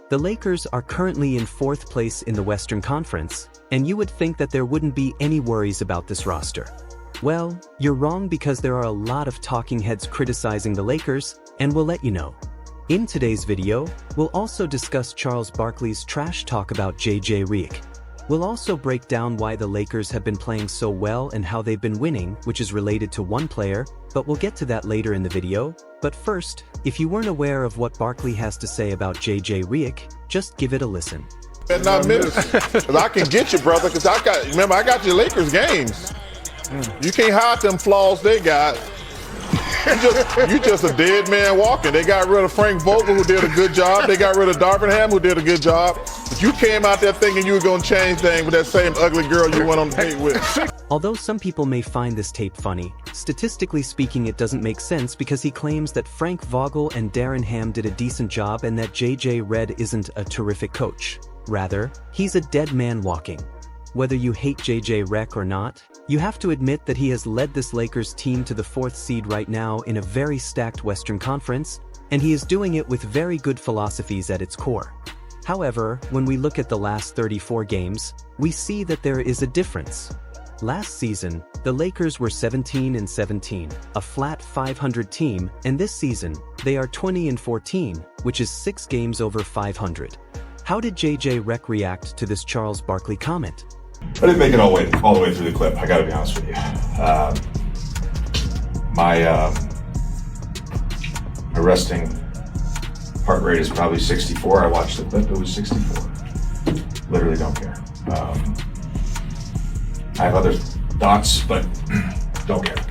The Lakers are currently in 4th place in the Western Conference, and you would think that there wouldn't be any worries about this roster. Well, you're wrong because there are a lot of talking heads criticizing the Lakers, and we'll let you know. In today's video, we'll also discuss Charles Barkley's trash talk about JJ Redick. We'll also break down why the Lakers have been playing so well and how they've been winning, which is related to one player, but we'll get to that later in the video. But first, if you weren't aware of what Barkley has to say about JJ Redick, just give it a listen. And 9 minutes, because I can get you, brother, because I got your Lakers games. You can't hide them flaws they got. You just a dead man walking. They got rid of Frank Vogel, who did a good job. They got rid of Darvin Ham, who did a good job. But you came out there thinking you were going to change things with that same ugly girl you went on the date with. Although some people may find this tape funny, statistically speaking it doesn't make sense because he claims that Frank Vogel and Darren Ham did a decent job and that JJ Redd isn't a terrific coach. Rather, he's a dead man walking. Whether you hate JJ Redick or not, you have to admit that he has led this Lakers team to the 4th seed right now in a very stacked Western Conference, and he is doing it with very good philosophies at its core. However, when we look at the last 34 games, we see that there is a difference. Last season, the Lakers were 17-17, a flat 500 team, and this season, they are 20-14, which is 6 games over 500. How did JJ Redick react to this Charles Barkley comment? I didn't make it all the way through the clip, I gotta be honest with you. My resting heart rate is probably 64. I watched the clip, it was 64. Literally don't care. I have other thoughts, but don't care.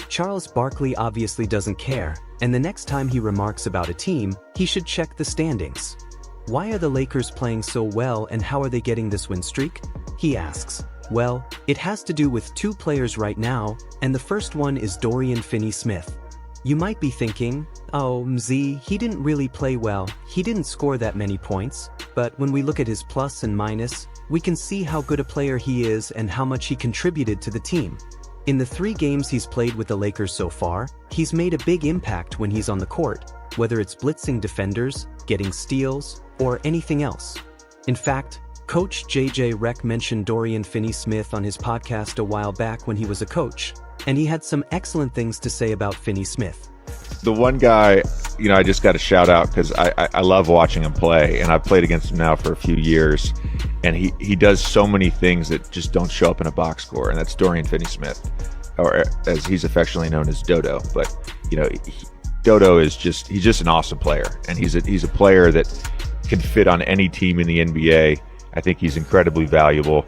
Charles Barkley obviously doesn't care, and the next time he remarks about a team, he should check the standings. Why are the Lakers playing so well and how are they getting this win streak? He asks. Well, it has to do with 2 players right now, and the first one is Dorian Finney-Smith. You might be thinking, oh, he didn't really play well, he didn't score that many points, but when we look at his plus and minus, we can see how good a player he is and how much he contributed to the team. In the 3 games he's played with the Lakers so far, he's made a big impact when he's on the court, whether it's blitzing defenders, getting steals, or anything else. In fact, Coach JJ Redick mentioned Dorian Finney-Smith on his podcast a while back when he was a coach, and he had some excellent things to say about Finney-Smith. The one guy, I just got to shout out because I love watching him play, and I've played against him now for a few years, and he does so many things that just don't show up in a box score, and that's Dorian Finney-Smith, or as he's affectionately known as Dodo. But Dodo is he's just an awesome player, and he's a player that can fit on any team in the NBA. I think he's incredibly valuable.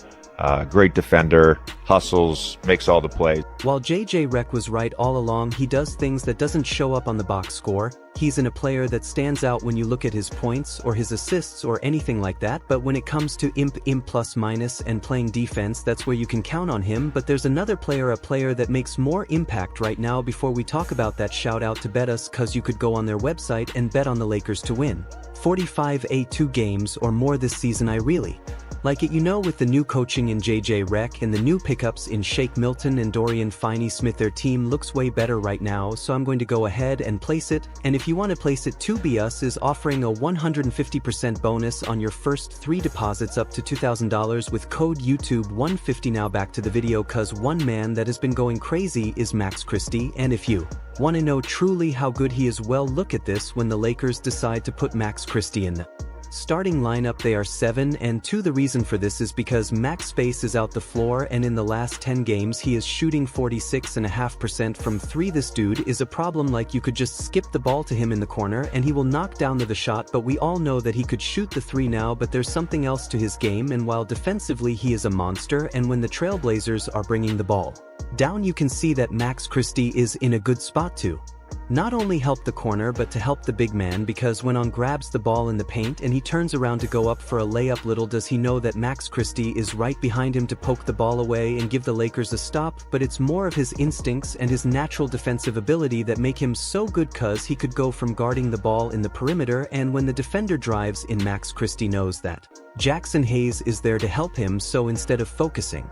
Great defender, hustles, makes all the plays. While JJ Redick was right all along, he does things that doesn't show up on the box score. He's a player that stands out when you look at his points or his assists or anything like that, but when it comes to imp plus minus and playing defense, that's where you can count on him. But there's another player, a player that makes more impact right now. Before we talk about that, shout out to Bet Us, cause you could go on their website and bet on the Lakers to win 45-2 games or more this season. I really like it. With the new coaching in JJ Redick and the new pickups in Shake Milton and Dorian Finney-Smith, their team looks way better right now, so I'm going to go ahead and place it. And if you want to place it too, BUS is offering a 150% bonus on your first 3 deposits up to $2,000 with code YouTube150. Now back to the video, cause one man that has been going crazy is Max Christie, and if you want to know truly how good he is, well, look at this. When the Lakers decide to put Max Christie in the starting lineup, they are 7-2. The reason for this is because Max Space is out the floor, and in the last 10 games he is shooting 46.5% from 3. This dude is a problem. Like, you could just skip the ball to him in the corner and he will knock down the shot, but we all know that he could shoot the 3 now, but there's something else to his game, and while defensively he is a monster, and when the Trailblazers are bringing the ball down, you can see that Max Christie is in a good spot to not only help the corner but to help the big man, because when on grabs the ball in the paint and he turns around to go up for a layup, little does he know that Max Christie is right behind him to poke the ball away and give the Lakers a stop. But it's more of his instincts and his natural defensive ability that make him so good, cause he could go from guarding the ball in the perimeter, and when the defender drives in, Max Christie knows that Jackson Hayes is there to help him, so instead of focusing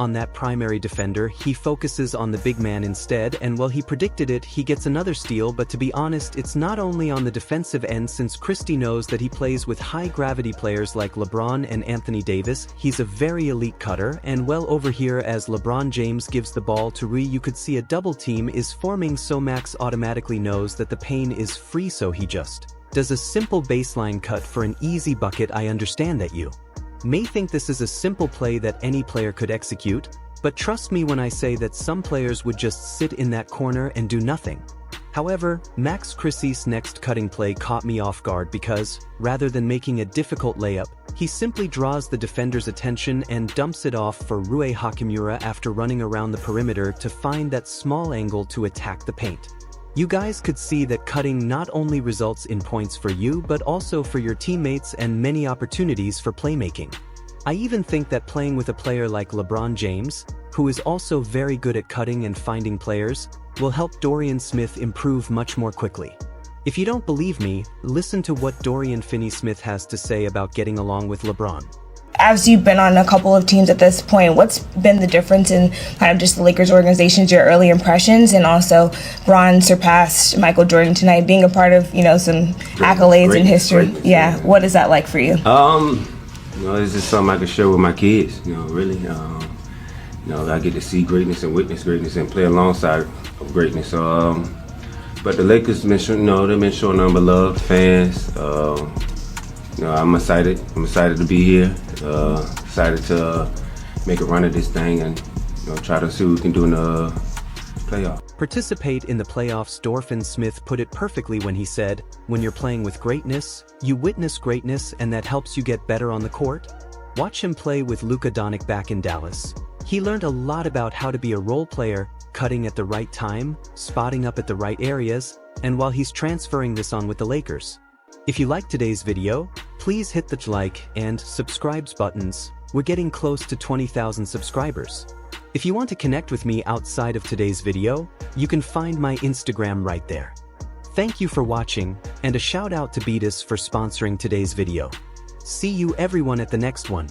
on that primary defender, he focuses on the big man instead, and while he predicted it, he gets another steal. But to be honest, it's not only on the defensive end, since Christie knows that he plays with high-gravity players like LeBron and Anthony Davis. He's a very elite cutter, and well, over here as LeBron James gives the ball to Rui, you could see a double team is forming, so Max automatically knows that the paint is free, so he just does a simple baseline cut for an easy bucket. I understand that you may think this is a simple play that any player could execute, but trust me when I say that some players would just sit in that corner and do nothing. However, Max Christie's next cutting play caught me off guard because, rather than making a difficult layup, he simply draws the defender's attention and dumps it off for Rui Hachimura after running around the perimeter to find that small angle to attack the paint. You guys could see that cutting not only results in points for you but also for your teammates and many opportunities for playmaking. I even think that playing with a player like LeBron James, who is also very good at cutting and finding players, will help Dorian Smith improve much more quickly. If you don't believe me, listen to what Dorian Finney-Smith has to say about getting along with LeBron. As you've been on a couple of teams at this point, what's been the difference in kind of just the Lakers organizations, your early impressions, and also Bron surpassed Michael Jordan tonight, being a part of, some accolades in history. Yeah, what is that like for you? It's just something I can share with my kids, really. I get to see greatness and witness greatness and play alongside of greatness. So, but the Lakers, they've been showing nothing but love, fans. I'm excited. I'm excited to be here. Excited to make a run at this thing and try to see what we can do in the playoff. Participate in the playoffs. Dorian Smith put it perfectly when he said, when you're playing with greatness, you witness greatness, and that helps you get better on the court. Watch him play with Luka Doncic back in Dallas. He learned a lot about how to be a role player, cutting at the right time, spotting up at the right areas, and while he's transferring this on with the Lakers. If you liked today's video, please hit the like and subscribe buttons. We're getting close to 20,000 subscribers. If you want to connect with me outside of today's video, you can find my Instagram right there. Thank you for watching, and a shout out to Beatus for sponsoring today's video. See you everyone at the next one.